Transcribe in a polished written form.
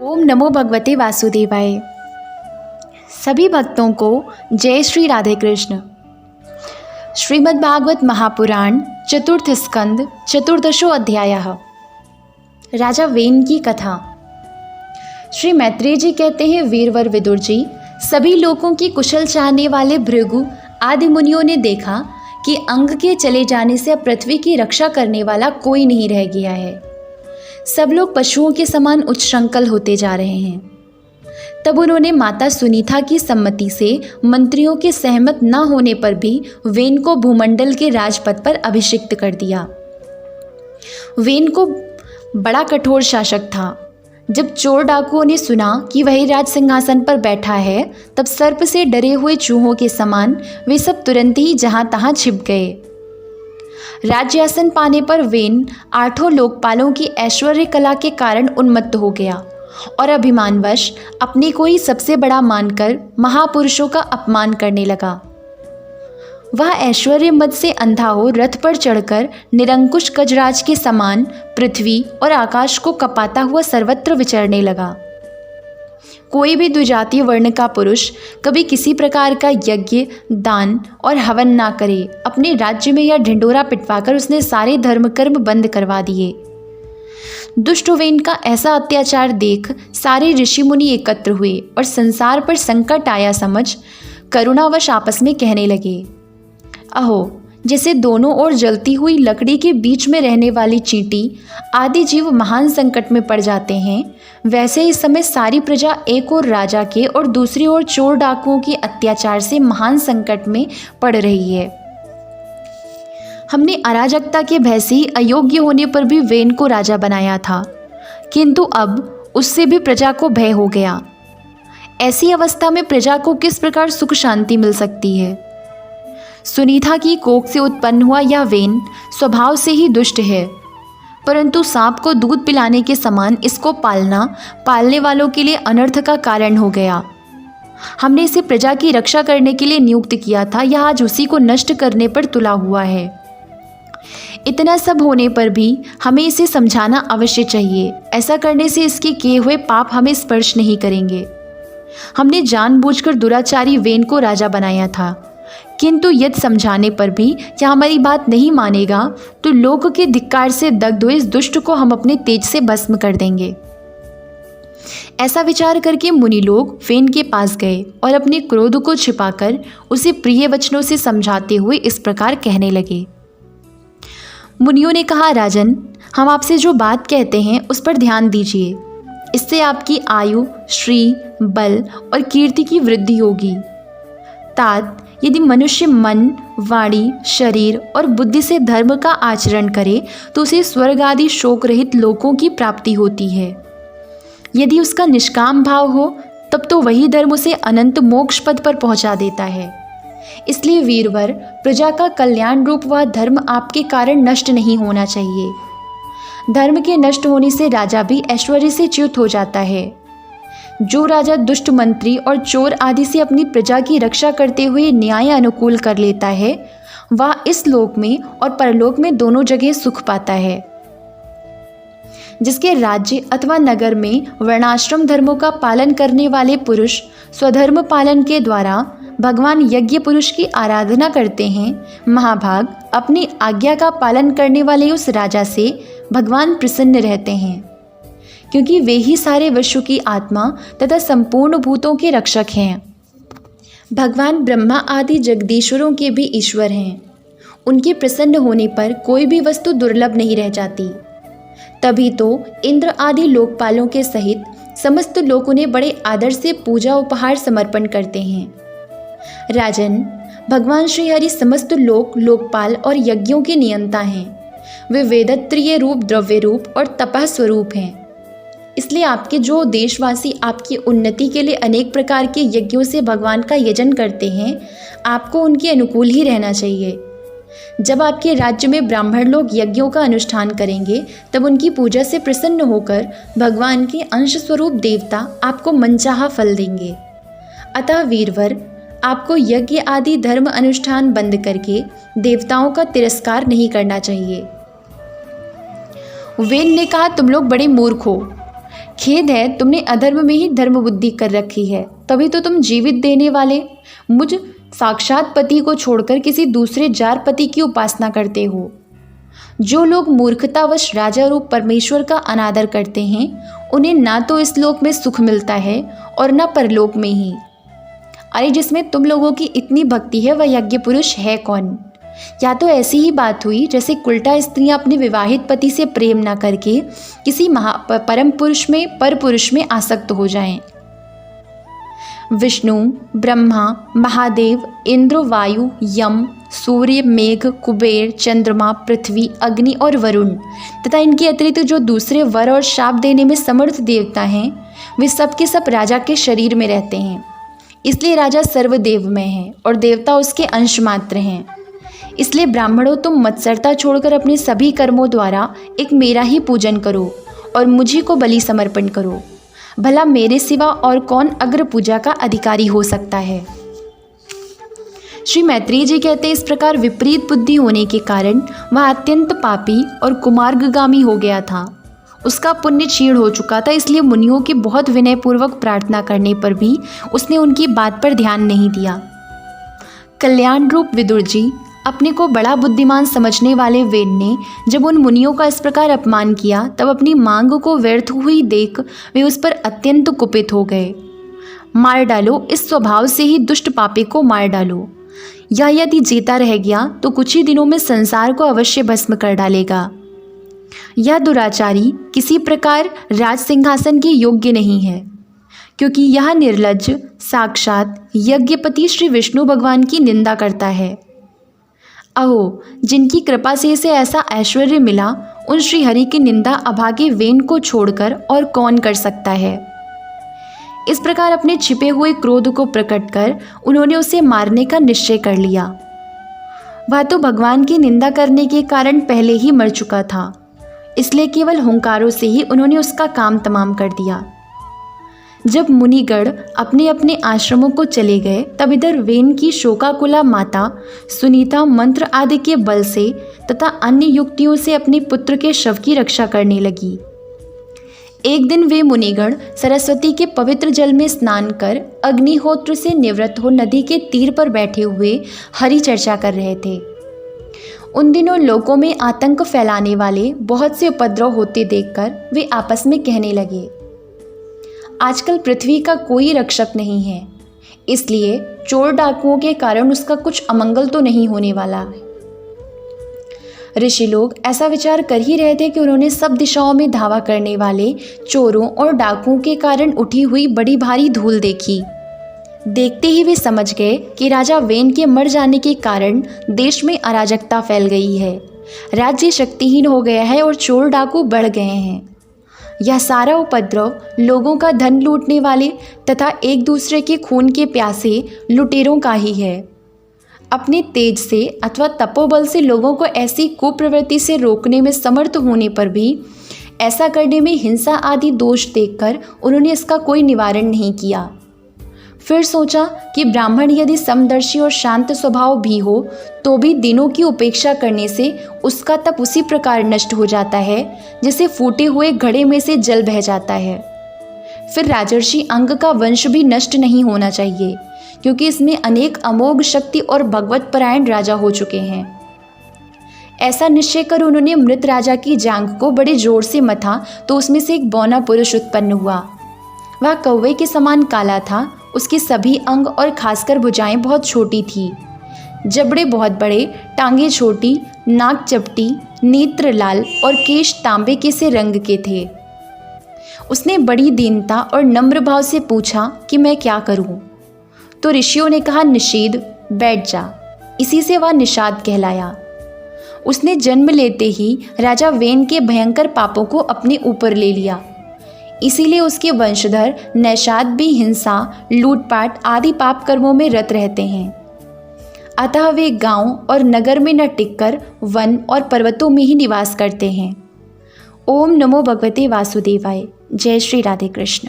ओम नमो भगवते वासुदेवाय। सभी भक्तों को जय श्री राधे कृष्ण। श्रीमद् भागवत महापुराण चतुर्थ स्कंद चतुर्दशो अध्यायः। राजा वेन की कथा। श्री मैत्रेय जी कहते हैं, वीरवर विदुर जी, सभी लोगों की कुशल चाहने वाले भृगु आदि मुनियों ने देखा कि अंग के चले जाने से अब पृथ्वी की रक्षा करने वाला कोई नहीं रह गया है। सब लोग पशुओं के समान उच्छृंखल होते जा रहे हैं। तब उन्होंने माता सुनीता की सम्मति से मंत्रियों के सहमत न होने पर भी वेन को भूमंडल के राजपद पर अभिषिक्त कर दिया। वेन को बड़ा कठोर शासक था। जब चोर डाकुओं ने सुना कि वही राज सिंहासन पर बैठा है, तब सर्प से डरे हुए चूहों के समान वे सब तुरंत ही जहां तहां छिप गए। राज्यासन पाने पर वेन आठों लोकपालों की ऐश्वर्य कला के कारण उन्मत्त हो गया और अभिमानवश अपने को ही सबसे बड़ा मानकर महापुरुषों का अपमान करने लगा। वह ऐश्वर्य मद से अंधा हो रथ पर चढ़कर निरंकुश गजराज के समान पृथ्वी और आकाश को कपाता हुआ सर्वत्र विचरने लगा। कोई भी द्विजातीय वर्ण का पुरुष कभी किसी प्रकार का यज्ञ, दान और हवन ना करे। अपने राज्य में यह ढिंडोरा पिटवाकर उसने सारे धर्म कर्म बंद करवा दिए। दुष्ट वेन का ऐसा अत्याचार देख सारे ऋषि मुनि एकत्र हुए और संसार पर संकट आया समझ करुणावश आपस में कहने लगे, अहो, जैसे दोनों ओर जलती हुई लकड़ी के बीच में रहने वाली चींटी आदि जीव महान संकट में पड़ जाते हैं, वैसे इस समय सारी प्रजा एक ओर राजा के और दूसरी ओर चोर डाकुओं के अत्याचार से महान संकट में पड़ रही है। हमने अराजकता के भय से अयोग्य होने पर भी वेन को राजा बनाया था, किंतु अब उससे भी प्रजा को भय हो गया। ऐसी अवस्था में प्रजा को किस प्रकार सुख शांति मिल सकती है। सुनीता की कोख से उत्पन्न हुआ यह वेन स्वभाव से ही दुष्ट है, परंतु सांप को दूध पिलाने के समान इसको पालना पालने वालों के लिए अनर्थ का कारण हो गया। हमने इसे प्रजा की रक्षा करने के लिए नियुक्त किया था, यह आज उसी को नष्ट करने पर तुला हुआ है। इतना सब होने पर भी हमें इसे समझाना अवश्य चाहिए। ऐसा करने से इसके किए हुए पाप हमें स्पर्श नहीं करेंगे। हमने जानबूझकर दुराचारी वेन को राजा बनाया था, किंतु यदि समझाने पर भी क्या हमारी बात नहीं मानेगा तो लोक के धिक्कार से दग्ध हुए इस दुष्ट को हम अपने तेज से भस्म कर देंगे। ऐसा विचार करके मुनि लोग वेन के पास गए और अपने क्रोध को छिपाकर उसे प्रिय वचनों से समझाते हुए इस प्रकार कहने लगे। मुनियों ने कहा, राजन, हम आपसे जो बात कहते हैं उस पर ध्यान दीजिए। इससे आपकी आयु, श्री, बल और कीर्ति की वृद्धि होगी। तात, यदि मनुष्य मन, वाणी, शरीर और बुद्धि से धर्म का आचरण करे तो उसे स्वर्ग आदि शोक रहित लोकों की प्राप्ति होती है। यदि उसका निष्काम भाव हो तब तो वही धर्म उसे अनंत मोक्ष पद पर पहुंचा देता है। इसलिए वीरवर, प्रजा का कल्याण रूप वह धर्म आपके कारण नष्ट नहीं होना चाहिए। धर्म के नष्ट होने से राजा भी ऐश्वर्य से च्युत हो जाता है। जो राजा दुष्ट मंत्री और चोर आदि से अपनी प्रजा की रक्षा करते हुए न्याय अनुकूल कर लेता है, वह इस लोक में और परलोक में दोनों जगह सुख पाता है। जिसके राज्य अथवा नगर में वर्णाश्रम धर्मों का पालन करने वाले पुरुष स्वधर्म पालन के द्वारा भगवान यज्ञ पुरुष की आराधना करते हैं, महाभाग, अपनी आज्ञा का पालन करने वाले उस राजा से भगवान प्रसन्न रहते हैं, क्योंकि वे ही सारे विश्व की आत्मा तथा संपूर्ण भूतों के रक्षक हैं। भगवान ब्रह्मा आदि जगदीश्वरों के भी ईश्वर हैं। उनके प्रसन्न होने पर कोई भी वस्तु दुर्लभ नहीं रह जाती। तभी तो इंद्र आदि लोकपालों के सहित समस्त लोग उन्हें बड़े आदर से पूजा उपहार समर्पण करते हैं। राजन, भगवान श्री हरि समस्त लोकपाल और यज्ञों के नियंता हैं। वे वेदत्रीय रूप, द्रव्य रूप और तपः स्वरूप हैं। इसलिए आपके जो देशवासी आपकी उन्नति के लिए अनेक प्रकार के यज्ञों से भगवान का यजन करते हैं, आपको उनके अनुकूल ही रहना चाहिए। जब आपके राज्य में ब्राह्मण लोग यज्ञों का अनुष्ठान करेंगे, तब उनकी पूजा से प्रसन्न होकर भगवान के अंश स्वरूप देवता आपको मनचाहा फल देंगे। अतः वीरवर, आपको यज्ञ आदि धर्म अनुष्ठान बंद करके देवताओं का तिरस्कार नहीं करना चाहिए। वेन ने कहा, तुम लोग बड़े मूर्ख हो। खेद है, तुमने अधर्म में ही धर्म बुद्धि कर रखी है। तभी तो तुम जीवित देने वाले मुझ साक्षात पति को छोड़कर किसी दूसरे जार पति की उपासना करते हो। जो लोग मूर्खतावश राजा रूप परमेश्वर का अनादर करते हैं, उन्हें ना तो इस लोक में सुख मिलता है और ना परलोक में ही। अरे जिसमें तुम लोगों की इतनी भक्ति है वह यज्ञ पुरुष है कौन? या तो ऐसी ही बात हुई जैसे कुलटा स्त्रियां अपने विवाहित पति से प्रेम ना करके किसी परम पुरुष में पर पुरुष में आसक्त हो जाएं। विष्णु, ब्रह्मा, महादेव, इंद्र, वायु, यम, सूर्य, मेघ, कुबेर, चंद्रमा, पृथ्वी, अग्नि और वरुण तथा इनके अतिरिक्त जो दूसरे वर और शाप देने में समर्थ देवता हैं, वे सब के सब राजा के शरीर में रहते हैं। इसलिए राजा सर्वदेवमय है और देवता उसके अंश मात्र हैं। इसलिए ब्राह्मणों, तुम मत्सरता छोड़कर अपने सभी कर्मों द्वारा एक मेरा ही पूजन करो और मुझी को बलि समर्पण करो। भला मेरे सिवा और कौन अग्र पूजा का अधिकारी हो सकता है? श्री मैत्रेय जी कहते हैं, इस प्रकार विपरीत बुद्धि होने के कारण वह अत्यंत पापी और कुमार्गगामी हो गया था। उसका पुण्य क्षीण हो चुका था। इसलिए मुनियों की बहुत विनयपूर्वक प्रार्थना करने पर भी उसने उनकी बात पर ध्यान नहीं दिया। कल्याण रूप विदुर जी, अपने को बड़ा बुद्धिमान समझने वाले वेद ने जब उन मुनियों का इस प्रकार अपमान किया, तब अपनी मांग को व्यर्थ हुई देख वे उस पर अत्यंत कुपित हो गए। मार डालो, इस स्वभाव से ही दुष्ट पापी को मार डालो। यह यदि जीता रह गया तो कुछ ही दिनों में संसार को अवश्य भस्म कर डालेगा। यह दुराचारी किसी प्रकार राज सिंहासन के योग्य नहीं है, क्योंकि यह निर्लज्ज साक्षात यज्ञपति श्री विष्णु भगवान की निंदा करता है। अहो, जिनकी कृपा से इसे ऐसा ऐश्वर्य मिला, उन श्री हरि की निंदा अभागे वेन को छोड़कर और कौन कर सकता है? इस प्रकार अपने छिपे हुए क्रोध को प्रकट कर उन्होंने उसे मारने का निश्चय कर लिया। वह तो भगवान की निंदा करने के कारण पहले ही मर चुका था, इसलिए केवल हुंकारों से ही उन्होंने उसका काम तमाम कर दिया। जब मुनिगण अपने अपने आश्रमों को चले गए, तब इधर वेन की शोकाकुला माता सुनीता मंत्र आदि के बल से तथा अन्य युक्तियों से अपने पुत्र के शव की रक्षा करने लगी। एक दिन वे मुनिगण सरस्वती के पवित्र जल में स्नान कर अग्निहोत्र से निवृत्त हो नदी के तीर पर बैठे हुए हरि चर्चा कर रहे थे। उन दिनों लोगों में आतंक फैलाने वाले बहुत से उपद्रव होते देखकर वे आपस में कहने लगे, आजकल पृथ्वी का कोई रक्षक नहीं है, इसलिए चोर डाकुओं के कारण उसका कुछ अमंगल तो नहीं होने वाला है। ऋषि लोग ऐसा विचार कर ही रहे थे कि उन्होंने सब दिशाओं में धावा करने वाले चोरों और डाकुओं के कारण उठी हुई बड़ी भारी धूल देखी। देखते ही वे समझ गए कि राजा वेन के मर जाने के कारण देश में अराजकता फैल गई है, राज्य शक्तिहीन हो गया है और चोर डाकू बढ़ गए हैं। यह सारा उपद्रव लोगों का धन लूटने वाले तथा एक दूसरे के खून के प्यासे लुटेरों का ही है। अपने तेज से अथवा तपोबल से लोगों को ऐसी कुप्रवृत्ति से रोकने में समर्थ होने पर भी ऐसा करने में हिंसा आदि दोष देखकर उन्होंने इसका कोई निवारण नहीं किया। फिर सोचा कि ब्राह्मण यदि समदर्शी और शांत स्वभाव भी हो तो भी दिनों की उपेक्षा करने से उसका तप उसी प्रकार नष्ट हो जाता है जैसे फूटे हुए घड़े में से जल बह जाता है। फिर राजर्षि अंग का वंश भी नष्ट नहीं होना चाहिए, क्योंकि इसमें अनेक अमोघ शक्ति और भगवत परायण राजा हो चुके हैं। ऐसा निश्चय कर उन्होंने मृत राजा की जांघ को बड़े जोर से मथा तो उसमें से एक बौना पुरुष उत्पन्न हुआ। वह कौवे के समान काला था। उसके सभी अंग और खासकर भुजाएं बहुत छोटी थी, जबड़े बहुत बड़े, टांगे छोटी, नाक चपटी, नेत्र लाल और केश तांबे के से रंग के थे। उसने बड़ी दीनता और नम्र भाव से पूछा कि मैं क्या करूं? तो ऋषियों ने कहा, निषेध, बैठ जा। इसी से वह निषाद कहलाया। उसने जन्म लेते ही राजा वेन के भयंकर पापों को अपने ऊपर ले लिया, इसीलिए उसके वंशधर नैषाद भी हिंसा, लूटपाट आदि पाप कर्मों में रत रहते हैं। अतः वे गांव और नगर में न टिककर वन और पर्वतों में ही निवास करते हैं। ओम नमो भगवते वासुदेवाय। जय श्री राधे कृष्ण।